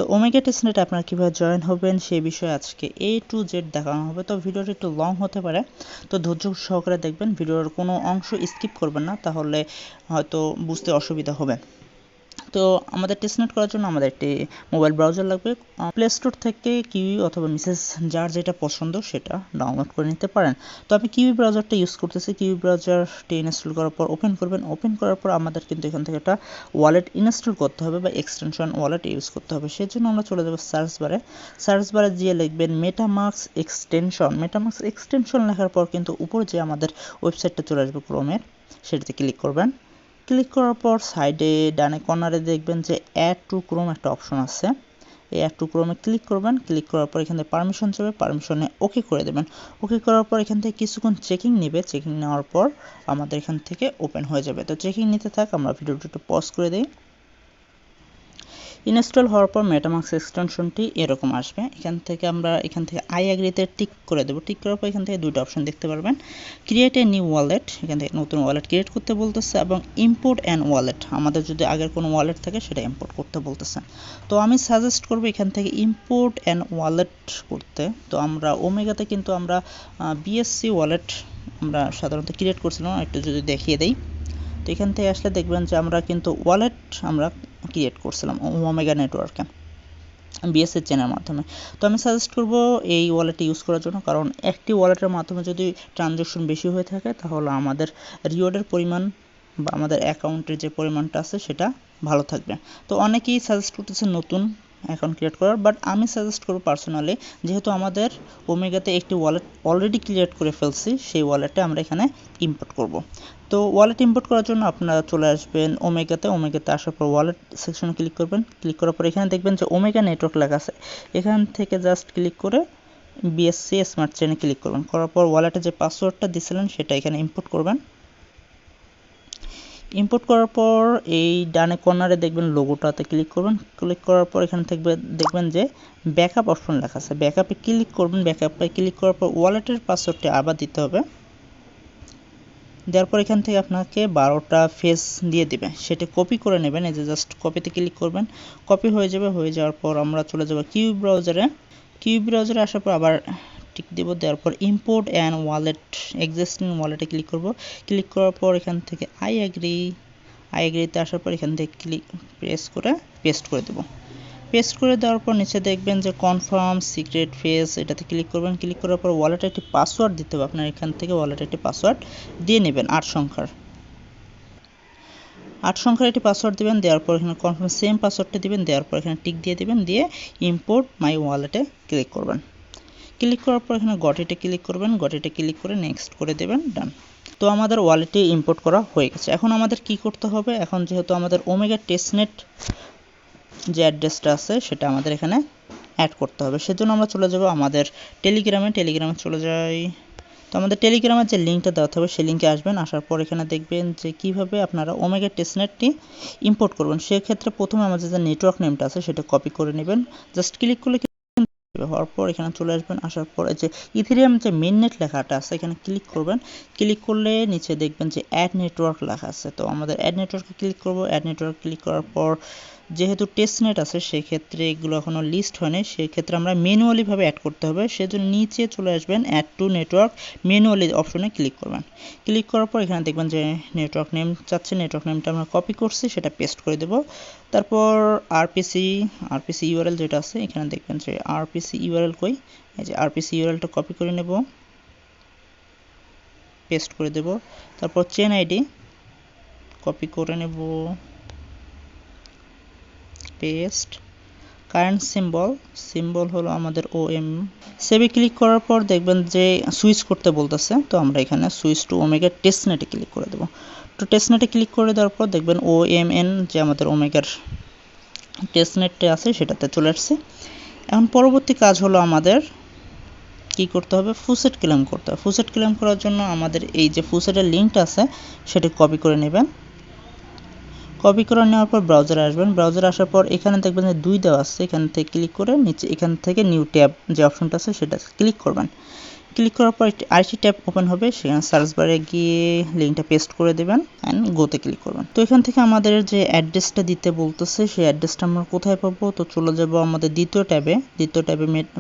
তো ওমেগা টেস্টনেটে আপনারা কীভাবে জয়েন হবেন সেই বিষয়ে আজকে A to Z দেখানো হবে। তো ভিডিওটি একটু লং হতে পারে, তো ধৈর্য সহকারে দেখবেন, ভিডিওর কোনো অংশ স্কিপ করবেন না, তাহলে হয়তো বুঝতে অসুবিধা হবে। তো আমাদের টেস্টনেট করার জন্য আমাদের একটি মোবাইল ব্রাউজার লাগবে। প্লে স্টোর থেকে কিউই অথবা মিসেস যার যেটা পছন্দ সেটা ডাউনলোড করে নিতে পারেন। তো আমি কিউই ব্রাউজারটা ইউজ করতেছি। কিউই ব্রাউজারটি ইনস্টল করার পর ওপেন করবেন। ওপেন করার পর আমাদের কিন্তু এখান থেকে একটা ওয়ালেট ইনস্টল করতে হবে বা এক্সটেনশন ওয়ালেট ইউজ করতে হবে। সেজন্য আমরা চলে যাব সার্চ বারে। সার্চ বারে গিয়ে লিখবেন মেটামাস্ক এক্সটেনশন। মেটামাস্ক এক্সটেনশন লেখার পর কিন্তু উপরে যে আমাদের ওয়েবসাইটটা চলে আসবে ক্রোমের, সেটাতে ক্লিক করবেন। ক্লিক করার পর সাইডে ডানে কর্নারে দেখবেন যে অ্যাড টু ক্রোম একটা অপশন আছে। এই অ্যাড টু ক্রোমে ক্লিক করবেন। ক্লিক করার পর এখান থেকে পারমিশন চাইবে, পারমিশনে ওকে করে দেবেন। ওকে করার পর এখান থেকে কিছুক্ষণ চেকিং নেবে। চেকিং নেওয়ার পর আমাদের এখান থেকে ওপেন হয়ে যাবে। তো চেকিং নিতে থাক, আমরা ভিডিওটা একটু পজ করে দিই। ইনস্টল হওয়ার পর মেটামাস্ক এক্সটেনশনটি এরকম আসবে। এখান থেকে আই অ্যাগ্রিতে টিক করে দেবো। টিক করার পর এখান থেকে দুটো অপশন দেখতে পারবেন, ক্রিয়েট এ নিউ ওয়ালেট, এখান থেকে নতুন ওয়ালেট ক্রিয়েট করতে বলতেছে, এবং ইম্পোর্ট অ্যান ওয়ালেট, আমাদের যদি আগের কোনো ওয়ালেট থাকে সেটা ইম্পোর্ট করতে বলতেছে। তো আমি সাজেস্ট করবো এখান থেকে ইম্পোর্ট অ্যান ওয়ালেট করতে। তো আমরা ওমেগাতে কিন্তু আমরা বিএসসি ওয়ালেট আমরা সাধারণত ক্রিয়েট করছিলাম, একটু যদি দেখিয়ে দেই। তো এখান থেকে আসলে দেখবেন যে আমরা কিন্তু ওয়ালেট আমরা ক্রিয়েট করছিলাম ওমেগা নেটওয়ার্কে বিএসসি চেনের মাধ্যমে। তো আমি সাজেস্ট করব এই ওয়ালেটটি ইউজ করার জন্য, কারণ একটি ওয়ালেটের মাধ্যমে যদি ট্রানজ্যাকশন বেশি হয়ে থাকে তাহলে আমাদের রিওয়ার্ডের পরিমাণ বা আমাদের অ্যাকাউন্টের যে পরিমাণটা আছে সেটা ভালো থাকবে। তো অনেকেই সাজেস্ট করতেছে নতুন অ্যাকাউন্ট ক্রিয়েট করার, বাট আমি সাজেস্ট করব পার্সোনালি, যেহেতু আমাদের ওমেগাতে একটি ওয়ালেট অলরেডি ক্রিয়েট করে ফেলছি, সেই ওয়ালেটটা আমরা এখানে ইম্পোর্ট করব। তো ওয়ালেট ইম্পোর্ট করার জন্য আপনারা চলে আসবেন ওমেগাতে। আসার পর ওয়ালেট সেকশনে ক্লিক করবেন। ক্লিক করার পর এখানে দেখবেন যে ওমেগা নেটওয়ার্ক লেখা আছে, এখান থেকে জাস্ট ক্লিক করে বিএসসি স্মার্ট চেনে ক্লিক করবেন। করার পর ওয়ালেটে যে পাসওয়ার্ডটা দিয়েছিলেন সেটা এখানে ইম্পোর্ট করবেন। ইম্পোর্ট করার পর এই ডানে কর্নারে দেখবেন লোগোটাতে ক্লিক করবেন। ক্লিক করার পর এখানে দেখবেন যে ব্যাকআপ অপশন লেখা আছে, ব্যাকআপে ক্লিক করবেন। ব্যাকআপে ক্লিক করার পর ওয়ালেটের পাসওয়ার্ডটি আবার দিতে হবে। দেওয়ার পর এখান থেকে আপনাকে 12টা ফেস দিয়ে দিবে, সেটা কপি করে নেবেন। এই যে জাস্ট কপিতে ক্লিক করবেন, কপি হয়ে যাবে। হয়ে যাওয়ার পর আমরা চলে যাব কিউই ব্রাউজারে। কিউই ব্রাউজারে আসার পর আবার টিক দেব। দেওয়ার পর ইম্পোর্ট অ্যান্ড ওয়ালেট, এক্সিস্টিং ওয়ালেটে ক্লিক করব। ক্লিক করার পর এখান থেকে আই অ্যাগ্রিতে আসার পর এখান থেকে প্রেস করে পেস্ট করে দেব। পেস্ট করে দেওয়ার পর নিচে দেখবেন যে কনফার্ম সিক্রেট ফেস, এটাতে ক্লিক করবেন। ক্লিক করার পর ওয়ালেটে একটি পাসওয়ার্ড দিতে হবে। আপনার এখান থেকে ওয়ালেটে একটি পাসওয়ার্ড দিয়ে নেবেন, 8 সংখ্যার একটি পাসওয়ার্ড দিবেন। দেওয়ার পর এখানে কনফার্ম সেম পাসওয়ার্ডটা দিবেন। দেওয়ার পর এখানে টিক দিয়ে দিবেন, দিয়ে ইম্পোর্ট মাই ওয়ালেটে ক্লিক করবেন। ক্লিক করার পর এখানে গটিতে ক্লিক করবেন। গটিতে ক্লিক করে নেক্সট করে দেবেন, ডান। তো আমাদের ওয়ালেটে ইম্পোর্ট করা হয়ে গেছে। এখন আমাদের কি করতে হবে, এখন যেহেতু আমাদের ওমেগা টেস্টনেট যে অ্যাড্রেসটা আছে সেটা আমাদের এখানে অ্যাড করতে হবে, সেজন্য আমরা চলে যাব আমাদের টেলিগ্রামে চলে যাই। তো আমাদের টেলিগ্রামের যে লিঙ্কটা দেওয়া হবে সেই লিঙ্কে আসবেন। আসার পর এখানে দেখবেন যে কিভাবে আপনারা ওমেগা টেস্টনেটটি ইম্পোর্ট করবেন। সেক্ষেত্রে প্রথমে আমাদের যে নেটওয়ার্ক নেমটা আছে সেটা কপি করে নেবেন। জাস্ট ক্লিক করলে হওয়ার পর এখানে চলে আসবেন। আসার পর যে ইথেরিয়াম যে মেইননেট লেখাটা আছে এখানে ক্লিক করবেন। ক্লিক করলে নিচে দেখবেন যে অ্যাড নেটওয়ার্ক লেখা আছে, তো আমাদের অ্যাড নেটওয়ার্কে ক্লিক করব। অ্যাড নেটওয়ার্ক ক্লিক করার পর যেহেতু টেস্টনেট আছে সেক্ষেত্রে এগুলো এখনও লিস্ট হয়নি, সেক্ষেত্রে আমরা ম্যানুয়ালিভাবে অ্যাড করতে হবে। সেজন্য নিচে চলে আসবেন, অ্যাড টু নেটওয়ার্ক ম্যানুয়ালি অপশনে ক্লিক করবেন। ক্লিক করার পর এখানে দেখবেন যে নেটওয়ার্ক নেম চাচ্ছে, নেটওয়ার্ক নেমটা আমরা কপি করছি সেটা পেস্ট করে দেব। তারপর আরপিসি ইউআরএল যেটা আছে এখানে দেখবেন যে আরপিসি ইউআরএল কই, এই যে আরপিসি ইউআরএলটা কপি করে নেব, পেস্ট করে দেব। তারপর চেন আইডি কপি করে নেব, পেস্ট। কারেন্ট সিম্বল হলো আমাদের ওএম। সেভে ক্লিক করার পর দেখবেন যে সুইচ করতে বলতেছে, তো আমরা এখানে সুইচ টু ওমেগা টেস্টনেটে ক্লিক করে দেব। তো টেস্টনেটে ক্লিক করে দেওয়ার পর দেখবেন ওএমএন যে আমাদের ওমেগার টেস্টনেটে আছে সেটাতে চলে আসছে। এখন পরবর্তী কাজ হলো আমাদের কি করতে হবে, ফুসেট ক্লেম করতে হবে। ফুসেট ক্লেম করার জন্য আমাদের এই যে ফুসেটের লিঙ্কটা আছে সেটা কপি করে নেবেন। কপি করে নেওয়ার পর ব্রাউজারে আসবেন। ব্রাউজারে আসার পর এখানে দেখবেন যে 2 দেওয়া আছে, এখান থেকে ক্লিক করে নিচে এখান থেকে নিউ ট্যাব যে অপশনটা আছে সেটা ক্লিক করবেন। ক্লিক করার পর আরেকটি ট্যাব ওপেন হবে, সেখানে সার্চ বারে গিয়ে লিঙ্কটা পেস্ট করে দেবেন অ্যান্ড গোতে ক্লিক করবেন। তো এখান থেকে আমাদের যে অ্যাড্রেসটা দিতে বলতেছে সেই অ্যাড্রেসটা আমরা কোথায় পাবো, তো চলে যাব আমাদের দ্বিতীয় ট্যাবে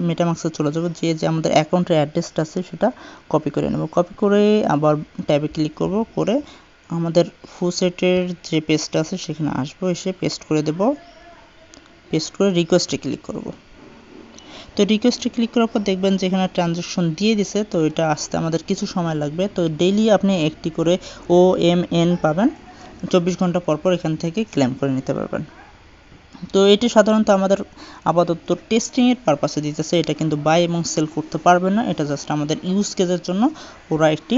মেটামাক্সে চলে যাব, যে আমাদের অ্যাকাউন্টের অ্যাড্রেসটা আছে সেটা কপি করে নেব। কপি করে আবার ট্যাবে ক্লিক করব, করে আমাদের ফুসেটের যে পেজটা আছে সেখানে আসবো, এসে পেস্ট করে দেব, পেস্ট করে রিকোয়েস্টে ক্লিক করব। তো রিকোয়েস্টে ক্লিক করার পর দেখবেন যে এখানে ট্রানজ্যাকশন দিয়ে দিছে, তো এটা আসতে আমাদের কিছু সময় লাগবে। তো ডেইলি আপনি একটি করে OMN পাবেন, 24 ঘন্টা পর পর এখান থেকে ক্লেম করে নিতে পারবেন। তো এটি সাধারণত আমাদের আপাতত টেস্টিংয়ের পারপাসে দিতেছে, এটা কিন্তু বাই এবং সেল করতে পারবেন না, এটা জাস্ট আমাদের ইউজ কেসের জন্য ওরা একটি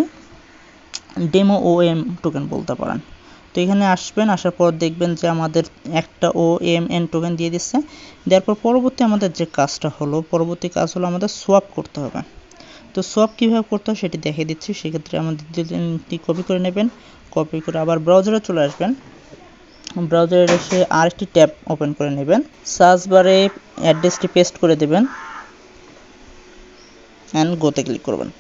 ডেমো OM টোকেন বলতে পারেন। তো এখানে আসবেন, আসার পর দেখবেন যে আমাদের একটা OMN টোকেন দিয়ে দিচ্ছে। দেওয়ার পর পরবর্তী আমাদের যে কাজটা হলো, পরবর্তী কাজ হলো আমাদের সোয়াপ করতে হবে। তো সোয়াপ কীভাবে করতে হয় সেটি দেখিয়ে দিচ্ছি। সেক্ষেত্রে আমাদের লিঙ্কটি কপি করে নেবেন, কপি করে আবার ব্রাউজারে চলে আসবেন। ব্রাউজারে এসে আরেকটি ট্যাব ওপেন করে নেবেন, সার্চ বারে অ্যাড্রেসটি পেস্ট করে দেবেন অ্যান্ড গোতে ক্লিক করবেন।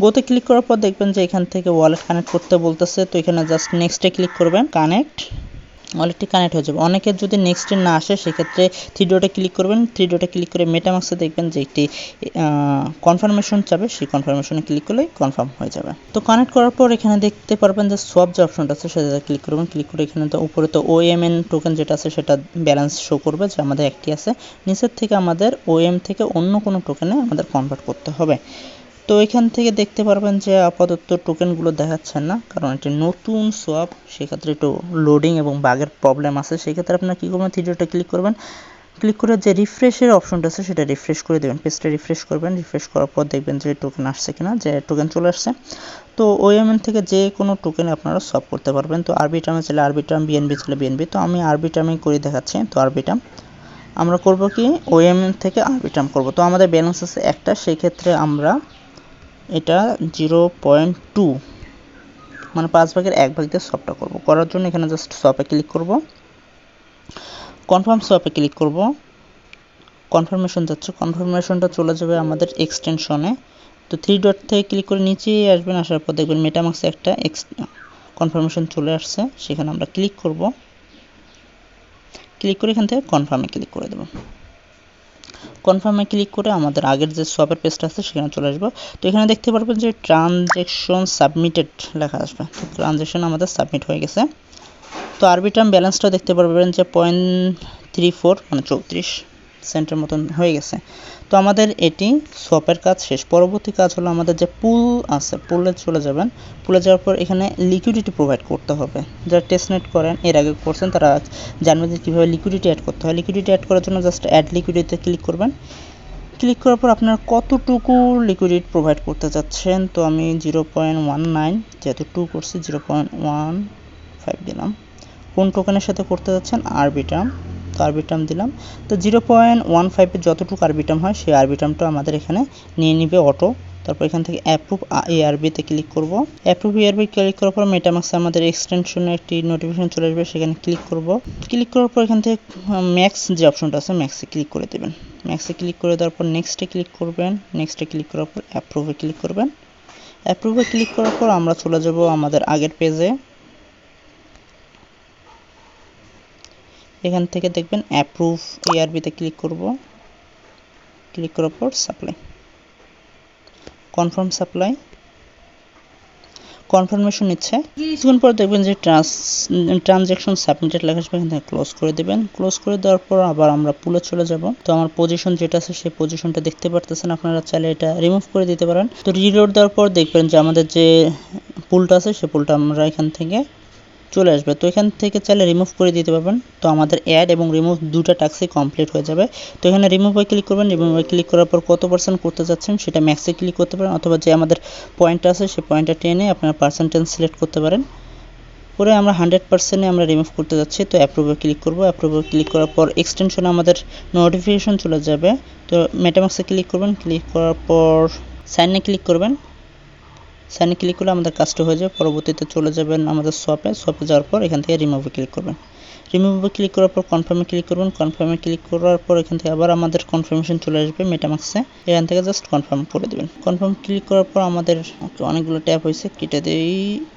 গোতে ক্লিক করার পর দেখবেন যে এখান থেকে ওয়ালেট কানেক্ট করতে বলতেছে, তো এখানে জাস্ট নেক্সটে ক্লিক করবেন, কানেক্ট, ওয়ালেটটি কানেক্ট হয়ে যাবে। অনেকের যদি নেক্সটে না আসে সেক্ষেত্রে থ্রি ডটে ক্লিক করবেন, থ্রি ডটে ক্লিক করে মেটামাক্সে দেখবেন যে একটি কনফার্মেশন চাবে, সেই কনফার্মেশনে ক্লিক করলেই কনফার্ম হয়ে যাবে। তো কানেক্ট করার পর এখানে দেখতে পারবেন যে সোয়াপ যে অপশনটা আছে সেটাতে ক্লিক করবেন, ক্লিক করে এখানে তো উপরে তো OMN টোকেন যেটা আছে সেটা ব্যালেন্স শো করবে যে আমাদের একটি আছে, নিচের থেকে আমাদের OM থেকে অন্য কোনো টোকেনে আমাদের কনভার্ট করতে হবে। তো এখান থেকে দেখতে পারবেন যে আপাতত টোকেনগুলো দেখাচ্ছে না, কারণ এটি নতুন সোয়াপ, সেক্ষেত্রে একটু লোডিং এবং বাগের প্রবলেম আছে। সেক্ষেত্রে আপনারা কী করবেন, থ্রি ডটে ক্লিক করবেন, ক্লিক করে যে রিফ্রেশের অপশনটা আছে সেটা রিফ্রেশ করে দেবেন, পেজটা রিফ্রেশ করবেন। রিফ্রেশ করার পর দেখবেন যে টোকেন আসছে কিনা, যে টোকেন চলে আসছে। তো OMN থেকে যে কোনো টোকেন আপনারা সোয়াপ করতে পারবেন। তো আরবি টার্মে চাইলে আরবি টার্ম, BNB চাইলে BNB। তো আমি আরবি টার্মেই করে দেখাচ্ছি। তো আরবি টার্ম আমরা করব কি, OMN থেকে আরবি টার্ম করব। তো আমাদের ব্যালেন্স আছে একটা, সেই ক্ষেত্রে আমরা এটা 0.2 মানে 5 ভাগের 1 ভাগ দিয়ে সোয়াপটা করব। করার জন্য এখানে জাস্ট সোয়াপে ক্লিক করব, কনফার্ম সোয়াপে ক্লিক করব, কনফার্মেশন যাচ্ছে, কনফার্মেশনটা চলে যাবে আমাদের এক্সটেনশনে। তো থ্রি ডট থেকে ক্লিক করে নিচেই আসবেন, আসার পর দেখবেন মেটামাক্সে একটা কনফার্মেশন চলে আসছে, সেখানে আমরা ক্লিক করব, ক্লিক করে এখান থেকে কনফার্মে ক্লিক করে দেব। কনফার্মে ক্লিক করে আমাদের আগের যে সোয়াপের পেজটা আছে সেখানে চলে আসবো। তো এখানে দেখতে পারবেন যে ট্রানজ্যাকশন সাবমিটেড লেখা আসবে, তো ট্রানজ্যাকশন আমাদের সাবমিট হয়ে গেছে। তো আরবি টার্ম ব্যালেন্সটা দেখতে পারবেন যে 0.34 মানে 34 সেন্টের মতন হয়ে গেছে। তো আমাদের এটি সোয়াপের কাজ শেষ। পরবর্তী কাজ হলো আমাদের যে পুল আছে, পুলে চলে যাবেন। পুলে যাওয়ার পর এখানে লিকুইডিটি প্রোভাইড করতে হবে। যারা টেস্টনেট করেন, এর আগে করছেন, তারা জানবেন যে কীভাবে লিকুইডিটি অ্যাড করতে হয়। লিকুইডিটি অ্যাড করার জন্য জাস্ট অ্যাড লিকুইডিটিতে ক্লিক করবেন। ক্লিক করার পর আপনার কতটুকু লিকুইডিটি প্রোভাইড করতে চাচ্ছেন, তো আমি 0.19 যেহেতু 2 করছি 0.15 দিলাম। কোন টোকেনের সাথে করতে যাচ্ছেন, আরবি টার্ম, তো আরবি টার্ম দিলাম। তো 0.15 যতটুকু আরবি টার্ম হয় সেই আরবি টার্মটা আমাদের এখানে নিয়ে নিবে অটো। তারপর এখান থেকে অ্যাপ্রুভ ARB-তে ক্লিক করব। অ্যাপ্রুভ ARB ক্লিক করার পর মেটামাক্সে আমাদের এক্সটেনশনে একটি নোটিফিকেশন চলে আসবে, সেখানে ক্লিক করব। ক্লিক করার পর এখান থেকে ম্যাক্স যে অপশনটা আছে ম্যাক্সে ক্লিক করে দেবেন। ম্যাক্সে ক্লিক করে দেওয়ার পর নেক্সটে ক্লিক করবেন। নেক্সটে ক্লিক করার পর অ্যাপ্রুভে ক্লিক করবেন। অ্যাপ্রুভে ক্লিক করার পর আমরা চলে যাব আমাদের আগের পেজে। এখান থেকে দেখবেন অ্যাপ্রুভ ARB-তে ক্লিক করব। ক্লিক করার পর সাপ্লাই, কনফার্ম সাপ্লাই, কনফার্মেশন নিচ্ছে। কিছুক্ষণ পর দেখবেন যে ট্রানজ্যাকশন সাবমিটেড লেখা আসবে, এখান থেকে ক্লোজ করে দেবেন। ক্লোজ করে দেওয়ার পর আবার আমরা পুলে চলে যাব। তো আমার পজিশন যেটা আছে সেই পজিশনটা দেখতে পারতেছেন, আপনারা চাইলে এটা রিমুভ করে দিতে পারেন। তো রিলোড দেওয়ার পর দেখবেন যে আমাদের যে পুলটা আছে সেই পুলটা আমরা এখান থেকে চলে আসবে। তো এখান থেকে চাইলে রিমুভ করে দিতে পারবেন। তো আমাদের অ্যাড এবং রিমুভ দুটো টাস্কই কমপ্লিট হয়ে যাবে। তো এখানে রিমুভে ক্লিক করবেন। রিমুভে ক্লিক করার পর কত পার্সেন্ট করতে যাচ্ছেন সেটা ম্যাক্সে ক্লিক করতে পারেন, অথবা যে আমাদের পয়েন্ট আছে সেই পয়েন্টটা টেনে আপনারা পার্সেন্টেজ সিলেক্ট করতে পারেন। পরে আমরা 100%-এ আমরা রিমুভ করতে যাচ্ছি। তো অ্যাপ্রুভে ক্লিক করব। অ্যাপ্রুভে ক্লিক করার পর এক্সটেনশনে আমাদের নোটিফিকেশন চলে যাবে। তো মেটামাক্সে ক্লিক করবেন। ক্লিক করার পর সাইনে ক্লিক করবেন। সাইনে ক্লিক করলে আমাদের কাজটা হয়ে যাবে। পরবর্তীতে চলে যাবেন আমাদের সোয়াপে। সোয়াপে যাওয়ার পর এখান থেকে রিমুভে ক্লিক করবেন। রিমুভে ক্লিক করার পর কনফার্মে ক্লিক করবেন, কনফার্মে ক্লিক করার পর এখান থেকে আবার আমাদের কনফার্মেশন চলে আসবে মেটামাক্সে, এখান থেকে জাস্ট কনফার্ম করে দেবেন। কনফার্ম ক্লিক করার পর আমাদের অনেকগুলো ট্যাপ হয়েছে, কেটে দেই।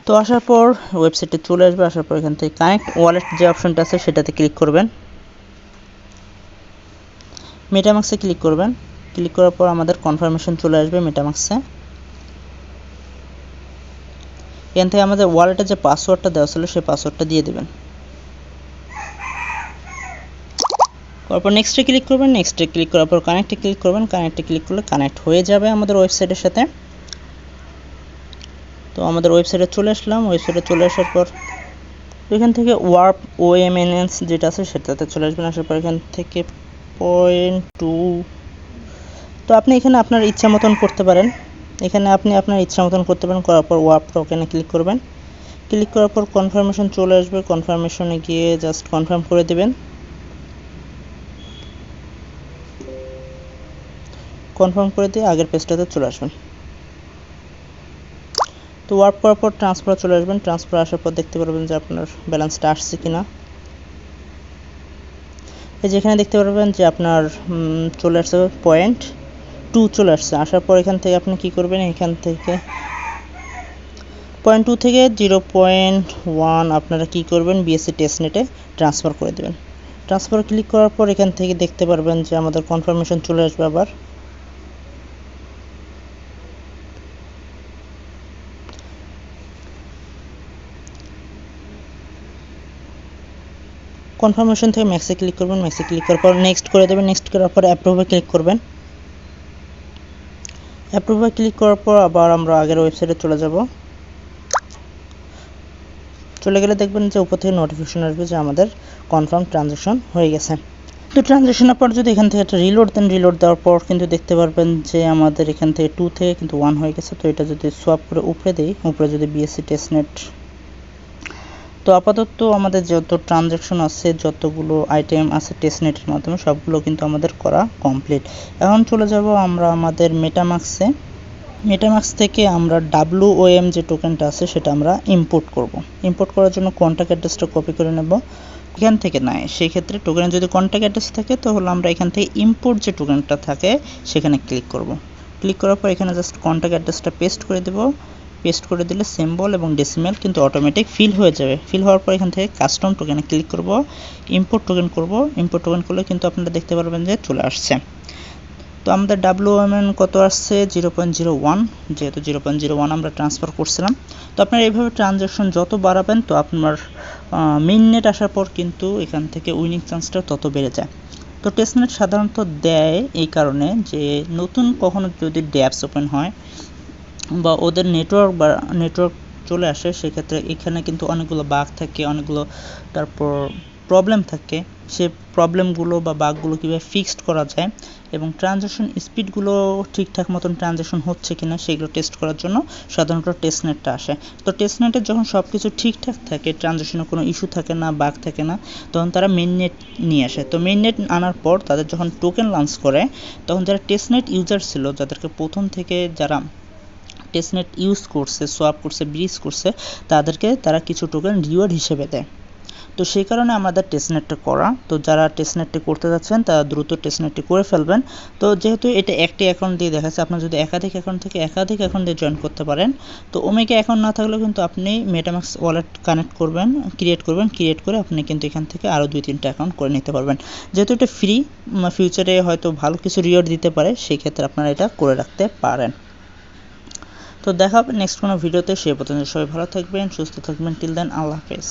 তো আসার পর ওয়েবসাইটে চলে আসবে, আসার পর এখান থেকে কানেক্ট ওয়ালেট যে অপশনটা আছে সেটাতে ক্লিক করবেন, মেটামাক্সে ক্লিক করবেন। ক্লিক করার পর আমাদের কনফার্মেশন চলে আসবে মেটামাক্সে। এখান থেকে আমাদের ওয়ালেটের যে পাসওয়ার্ডটা দেওয়া ছিল সেই পাসওয়ার্ডটা দিয়ে দেবেন। তারপর নেক্সটে ক্লিক করবেন, নেক্সটে ক্লিক করার পর কানেক্টে ক্লিক করবেন, কানেক্টে ক্লিক করলে কানেক্ট হয়ে যাবে আমাদের ওয়েবসাইটের সাথে। তো আমাদের ওয়েবসাইটে চলে আসলাম, ওয়েবসাইটে চলে আসার পর এখান থেকে ওয়ার্প ওএমএনএস যেটা আছে সেটাতে চলে আসবেন। আসার পর এখান থেকে 0.2, তো আপনি এখানে আপনার ইচ্ছা মতন করতে পারেন, এখানে আপনি আপনার ইচ্ছা মতন করতে পারেন। করার পর ওয়ার্প টোকেনে ক্লিক করবেন, ক্লিক করার পর কনফার্মেশন চলে আসবে, কনফার্মেশনে গিয়ে জাস্ট কনফার্ম করে দেবেন। কনফার্ম করে দিয়ে আগের পেজটাতে চলে আসবেন। তো ওয়ার্প করার পর ট্রান্সফার চলে আসবেন, ট্রান্সফার আসার পর দেখতে পারবেন যে আপনার ব্যালেন্সটা আসছে কিনা। এই যে এখানে দেখতে পারবেন যে আপনার চলে আসছে 0.2 চলে আসছে। আসার পর এখান থেকে আপনি কি করবেন, এখান থেকে 0.2 থেকে 0.1 আপনারা কি করবেন, বিএসসি টেস্টনেটে ট্রান্সফার করে দেবেন। ট্রান্সফার ক্লিক করার পর এখান থেকে দেখতে পারবেন যে আমাদের কনফার্মেশন চলে আসবে। আবার কনফার্মেশন থেকে ম্যাক্সে ক্লিক করবেন, ম্যাক্সে ক্লিক করার পর নেক্সট করে দেবেন, নেক্সট করার পর অ্যাপ্রুভে ক্লিক করবেন। অ্যাপ্রুভে ক্লিক করার পর আবার আমরা আগের ওয়েবসাইটে চলে যাব। চলে গেলে দেখবেন যে উপর থেকে নোটিফিকেশন আসবে যে আমাদের কনফার্ম ট্রানজ্যাকশন হয়ে গেছে। তো ট্রানজ্যাকশনের পর যদি এখান থেকে একটা রিলোড দেন, রিলোড দেওয়ার পর কিন্তু দেখতে পারবেন যে আমাদের এখান থেকে 2 থেকে কিন্তু 1 হয়ে গেছে। তো এটা যদি সোয়াপ করে উপরে দেই, উপরে যদি বিএসসি টেস্টনেট, তো আপাতত আমাদের যত ট্রানজ্যাকশন আছে, যতগুলো আইটেম আছে টেস্টনেটের মাধ্যমে সবগুলো কিন্তু আমাদের করা কমপ্লিট। এখন চলে যাব আমরা আমাদের মেটামাক্সে। মেটামাক্স থেকে আমরা WOM যে টোকেনটা আছে সেটা আমরা ইম্পোর্ট করব। ইম্পোর্ট করার জন্য কন্ট্যাক্ট অ্যাড্রেসটা কপি করে নেব, এখান থেকে নয়, সেই ক্ষেত্রে টোকেনে যদি কন্ট্যাক্ট অ্যাড্রেস থাকে তাহলে আমরা এখান থেকে ইম্পোর্ট যে টোকেনটা থাকে সেখানে ক্লিক করব। ক্লিক করার পর এখানে জাস্ট কন্ট্যাক্ট অ্যাড্রেসটা পেস্ট করে দেব। পেস্ট করে দিলে সিম্বল এবং ডেসিমেল কিন্তু অটোমেটিক ফিল হয়ে যাবে। ফিল হওয়ার পর এখান থেকে কাস্টম টোকেনে ক্লিক করব, ইম্পোর্ট টোকেন করব। ইম্পোর্ট টোকেন করলে কিন্তু আপনারা দেখতে পারবেন যে চলে আসছে। তো আমাদের WOM কত আসছে, 0.01, যেহেতু 0.01 আমরা ট্রান্সফার করছিলাম। তো আপনারা এইভাবে ট্রানজ্যাকশন যত বাড়াবেন তো আপনার মেইননেট আসার পর কিন্তু এখান থেকে উইনিং চান্সটা তত বেড়ে যায়। তো টেস্টনেট সাধারণত দেয় এই কারণে যে নতুন কখনো যদি ড্যাপস ওপেন হয় বা ওদের নেটওয়ার্ক চলে আসে, সেক্ষেত্রে এখানে কিন্তু অনেকগুলো বাগ থাকে, অনেকগুলো তারপর প্রবলেম থাকে। সে প্রবলেমগুলো বা বাগগুলো কীভাবে ফিক্সড করা যায় এবং ট্রানজ্যাকশন স্পিডগুলো ঠিকঠাক মতন ট্রানজ্যাকশন হচ্ছে কিনা সেগুলো টেস্ট করার জন্য সাধারণত টেস্টনেটটা আসে। তো টেস্টনেটে যখন সব কিছু ঠিকঠাক থাকে, ট্রানজ্যাকশনে কোনো ইস্যু থাকে না, বাগ থাকে না, তখন তারা মেইননেট নিয়ে আসে। তো মেইননেট আনার পর তাদের যখন টোকেন লঞ্চ করে, তখন যারা টেস্টনেট ইউজার ছিল, যাদেরকে প্রথম থেকে যারা টেস্টনেট ইউজ করছে, সোয়াপ করছে, ব্রিজ করছে, তাদেরকে তারা কিছু টোকেন রিওয়ার্ড হিসেবে দেয়। তো সেই কারণে আমাদের টেস্টনেটটা করা। তো যারা টেস্টনেটটি করতে যাচ্ছেন তারা দ্রুত টেস্টনেটটি করে ফেলবেন। তো যেহেতু এটা একটি অ্যাকাউন্ট দিয়ে দেখাচ্ছে, আপনার যদি একাধিক অ্যাকাউন্ট থেকে একাধিক অ্যাকাউন্ট দিয়ে জয়েন করতে পারেন। তো ওমেগা অ্যাকাউন্ট না থাকলেও কিন্তু আপনি মেটামাক্স ওয়ালেট কানেক্ট করবেন, ক্রিয়েট করে আপনি কিন্তু এখান থেকে আরও 2-3টা অ্যাকাউন্ট করে নিতে পারবেন। যেহেতু এটা ফ্রি, ফিউচারে হয়তো ভালো কিছু রিওয়ার্ড দিতে পারে, সেই ক্ষেত্রে আপনারা এটা করে রাখতে পারেন। তো দেখা হবে নেক্সট কোনো ভিডিওতে। সে পর্যন্ত সবাই ভালো থাকবেন, সুস্থ থাকবেন। টিল দেন, আল্লাহ হাফেজ।